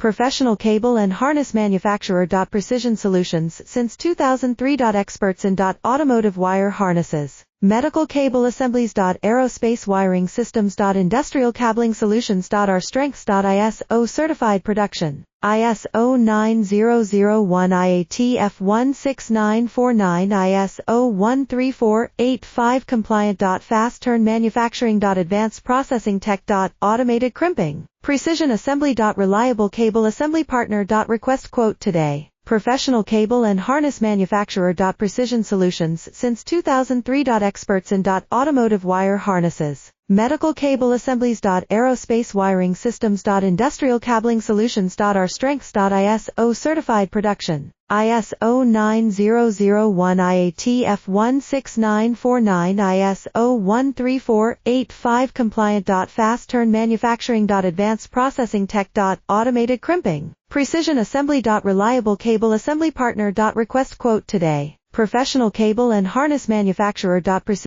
Professional cable and harness manufacturer. Precision Solutions since 2003. Experts in automotive wire harnesses, medical cable assemblies. Aerospace wiring systems. Industrial cabling solutions. Our strengths. ISO certified production. ISO 9001 IATF 16949 ISO 13485 compliant. Fast turn manufacturing. Advanced processing tech. Automated crimping. Precision assembly. Reliable cable assembly partner. Request quote today. Professional cable and harness manufacturer. Precision Solutions since 2003. Experts in automotive wire harnesses, medical cable assemblies. Aerospace wiring systems. Industrial cabling solutions. Our strengths. ISO certified production. ISO 9001 IATF 16949 ISO 13485 compliant. Fast turn manufacturing. Advanced processing tech. Automated crimping. Precision assembly. Reliable cable assembly partner. Request quote today. Professional cable and harness manufacturer. Precision